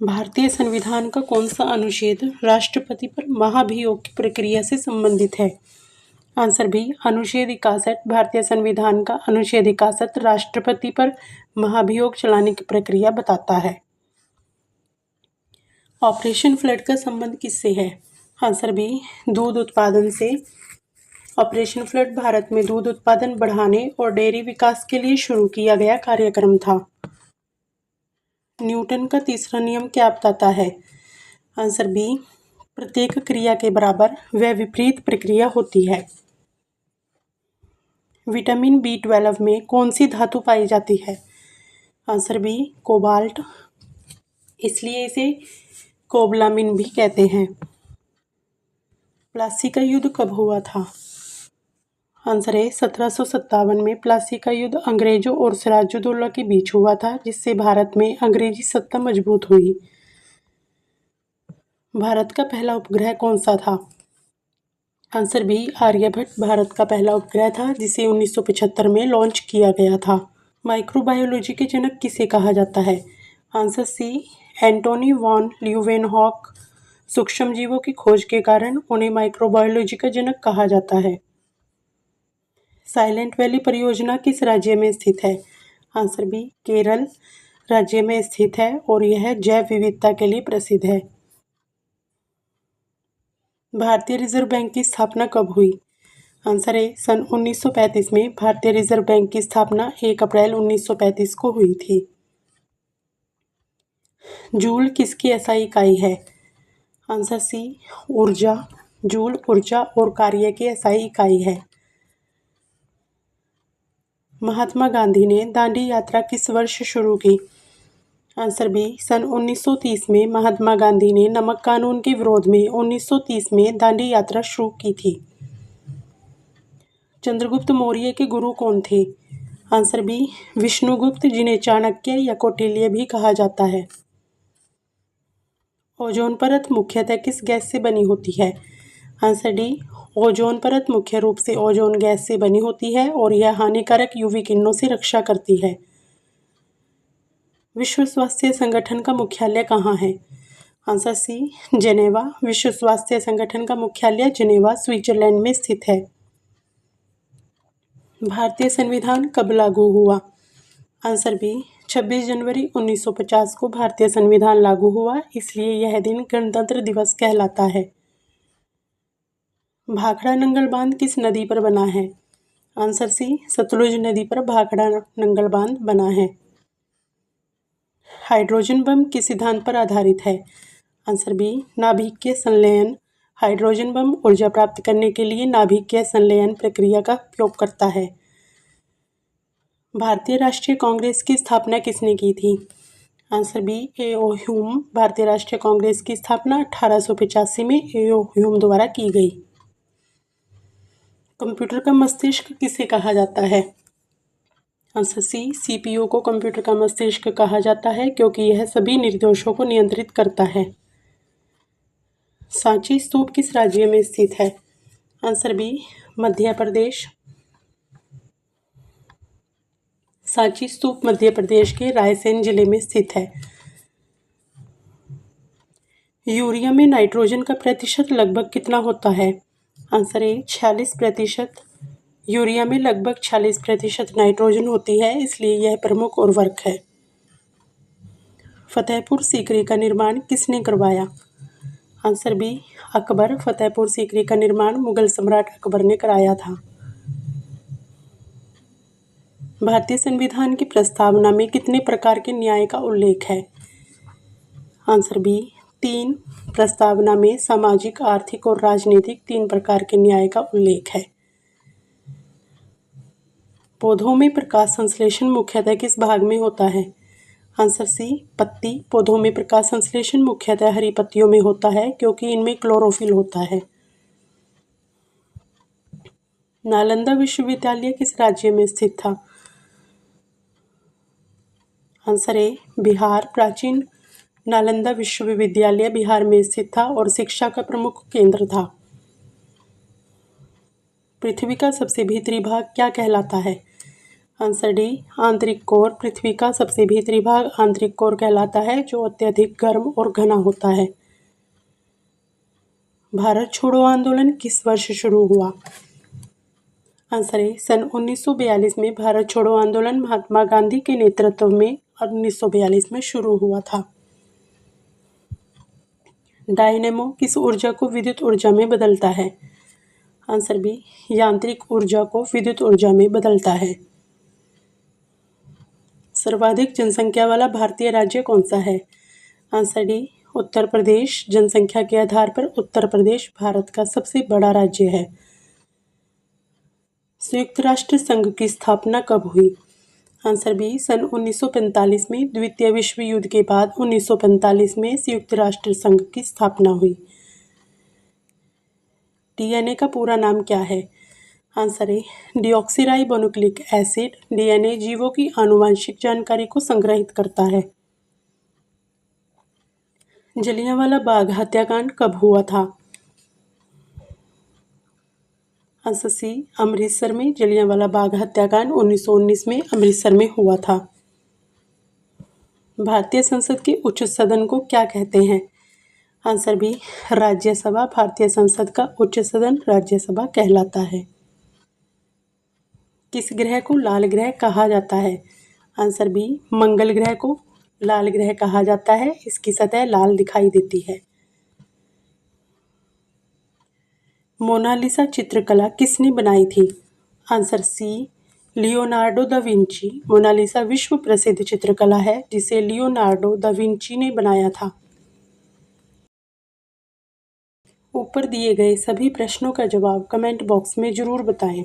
भारतीय संविधान का कौन सा अनुच्छेद राष्ट्रपति पर महाभियोग की प्रक्रिया से संबंधित है? आंसर बी, अनुच्छेद 61। भारतीय संविधान का अनुच्छेद 61 राष्ट्रपति पर महाभियोग चलाने की प्रक्रिया बताता है। ऑपरेशन फ्लड का संबंध किससे है? आंसर बी, दूध उत्पादन से। ऑपरेशन फ्लड भारत में दूध उत्पादन बढ़ाने और डेयरी विकास के लिए शुरू किया गया कार्यक्रम था। न्यूटन का तीसरा नियम क्या बताता है? आंसर बी, प्रत्येक क्रिया के बराबर व विपरीत प्रक्रिया होती है। विटामिन B12 में कौन सी धातु पाई जाती है? आंसर बी, कोबाल्ट, इसलिए इसे कोबलामिन भी कहते हैं। प्लासी का युद्ध कब हुआ था? आंसर है 1757 में प्लासी का युद्ध अंग्रेजों और सिराजुद्दौला के बीच हुआ था, जिससे भारत में अंग्रेजी सत्ता मजबूत हुई। भारत का पहला उपग्रह कौन सा था? आंसर बी, आर्यभट्ट भारत का पहला उपग्रह था, जिसे 1975 में लॉन्च किया गया था। माइक्रोबायोलॉजी के जनक किसे कहा जाता है? Answer C, Antonie van Leeuwenhoek. सूक्ष्म जीवों की खोज के कारण उन्हें माइक्रोबायोलॉजी का जनक कहा जाता है। साइलेंट वैली परियोजना किस राज्य में स्थित है? आंसर बी, केरल राज्य में स्थित है और यह जैव विविधता के लिए प्रसिद्ध है। भारतीय रिजर्व बैंक की स्थापना कब हुई? आंसर है सन 1935 में भारतीय रिजर्व बैंक की स्थापना 1 अप्रैल 1935 को हुई थी। जूल किसकी SI इकाई है? आंसर सी, ऊर्जा। जूल ऊर्जा और कार्य की SI इकाई है। महात्मा गांधी ने दांडी यात्रा किस वर्ष शुरू की? आंसर बी, सन 1930 में महात्मा गांधी ने नमक कानून के विरोध में 1930 में दांडी यात्रा शुरू की थी। चंद्रगुप्त मौर्य के गुरु कौन थे? आंसर बी, विष्णुगुप्त, जिन्हें चाणक्य या कौटिल्य भी कहा जाता है। ओजोन परत मुख्यतः किस गैस से बनी होती है? आंसर डी, ओजोन परत मुख्य रूप से ओजोन गैस से बनी होती है और यह हानिकारक UV किरणों से रक्षा करती है। विश्व स्वास्थ्य संगठन का मुख्यालय कहाँ है? Answer C, Geneva. विश्व स्वास्थ्य संगठन का मुख्यालय जेनेवा, स्विट्जरलैंड में स्थित है। भारतीय संविधान कब लागू हुआ? आंसर बी, 26 जनवरी 1950 को भारतीय संविधान लागू हुआ, इसलिए यह दिन गणतंत्र दिवस कहलाता है। भाखड़ा नंगल बांध किस नदी पर बना है? आंसर सी, सतलुज नदी पर भाखड़ा नंगल बांध बना है। हाइड्रोजन बम किस सिद्धांत पर आधारित है? आंसर बी, नाभिकीय संलयन। हाइड्रोजन बम ऊर्जा प्राप्त करने के लिए नाभिकीय संलयन प्रक्रिया का उपयोग करता है। भारतीय राष्ट्रीय कांग्रेस की स्थापना किसने की थी? Answer B, A.O. ह्यूम। भारतीय राष्ट्रीय कांग्रेस की स्थापना 1885 में A.O. ह्यूम द्वारा की गई। कंप्यूटर का मस्तिष्क किसे कहा जाता है? आंसर सी, CPU को कंप्यूटर का मस्तिष्क कहा जाता है, क्योंकि यह सभी निर्देशों को नियंत्रित करता है। सांची स्तूप किस राज्य में स्थित है? Answer B, Madhya Pradesh. सांची स्तूप मध्य प्रदेश के रायसेन जिले में स्थित है। यूरिया में नाइट्रोजन का प्रतिशत लगभग कितना होता है? Answer A, 46%। यूरिया में लगभग 46% नाइट्रोजन होती है, इसलिए यह प्रमुख उर्वरक है। फतेहपुर सीकरी का निर्माण किसने करवाया? Answer B, Akbar. फतेहपुर सीकरी का निर्माण मुगल सम्राट अकबर ने कराया था। भारतीय संविधान की प्रस्तावना में कितने प्रकार के न्याय का उल्लेख है? Answer B, 3। प्रस्तावना में सामाजिक, आर्थिक और राजनीतिक 3 प्रकार के न्याय का उल्लेख है। पौधों में प्रकाश संश्लेषण मुख्यतः किस भाग में होता है? आंसर सी, पत्ती। पौधों में प्रकाश संश्लेषण मुख्यतः हरी पत्तियों में होता है, क्योंकि इनमें क्लोरोफिल होता है। नालंदा विश्वविद्यालय किस राज्य में स्थित था? Answer A, Bihar. प्राचीन नालंदा विश्वविद्यालय बिहार में स्थित था और शिक्षा का प्रमुख केंद्र था। पृथ्वी का सबसे भीतरी भाग क्या कहलाता है? आंसर डी आंतरिक कोर। पृथ्वी का सबसे भीतरी भाग आंतरिक कोर कहलाता है, जो अत्यधिक गर्म और घना होता है। भारत छोड़ो आंदोलन किस वर्ष शुरू हुआ? आंसर है सन 1942 में भारत छोड़ो आंदोलन महात्मा गांधी के नेतृत्व में 1942 में शुरू हुआ था। डायनेमो किस ऊर्जा को विद्युत ऊर्जा में बदलता है? आंसर बी यांत्रिक ऊर्जा को विद्युत ऊर्जा में बदलता है। सर्वाधिक जनसंख्या वाला भारतीय राज्य कौन सा है? Answer D Uttar Pradesh. जनसंख्या के आधार पर उत्तर प्रदेश भारत का सबसे बड़ा राज्य है। संयुक्त राष्ट्र संघ की स्थापना कब हुई? आंसर बी सन 1945 में। द्वितीय विश्व युद्ध के बाद 1945 में संयुक्त राष्ट्र संघ की स्थापना हुई। डीएनए का पूरा नाम क्या है? आंसर है डीऑक्सीराइबोन्यूक्लिक एसिड। डीएनए जीवों की आनुवंशिक जानकारी को संग्रहित करता है। जलियांवाला बाग हत्याकांड कब हुआ था? आंसर सी अमृतसर में। जलियांवाला बाग हत्याकांड 1919 में अमृतसर में हुआ था। भारतीय संसद के उच्च सदन को क्या कहते हैं? Answer B Rajya Sabha. भारतीय संसद का उच्च सदन राज्यसभा कहलाता है। किस ग्रह को लाल ग्रह कहा जाता है? आंसर बी मंगल ग्रह को लाल ग्रह कहा जाता है। इसकी सतह लाल दिखाई देती है। मोनालिसा चित्रकला किसने बनाई थी? Answer C Leonardo da Vinci. Mona Lisa विश्व प्रसिद्ध चित्रकला है, जिसे लियोनार्डो दा विंची ने बनाया था। ऊपर दिए गए सभी प्रश्नों का जवाब कमेंट बॉक्स में जरूर बताएं।